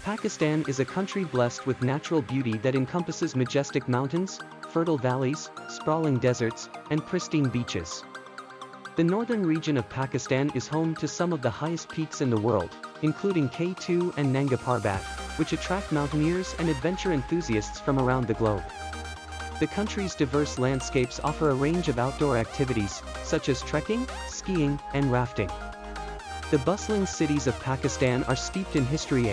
Pakistan is a country blessed with natural beauty that encompasses majestic mountains, fertile valleys, sprawling deserts, and pristine beaches. The northern region of Pakistan is home to some of the highest peaks in the world, including K2 and Nanga Parbat, which attract mountaineers and adventure enthusiasts from around the globe. The country's diverse landscapes offer a range of outdoor activities, such as trekking, skiing, and rafting. The bustling cities of Pakistan are steeped in history.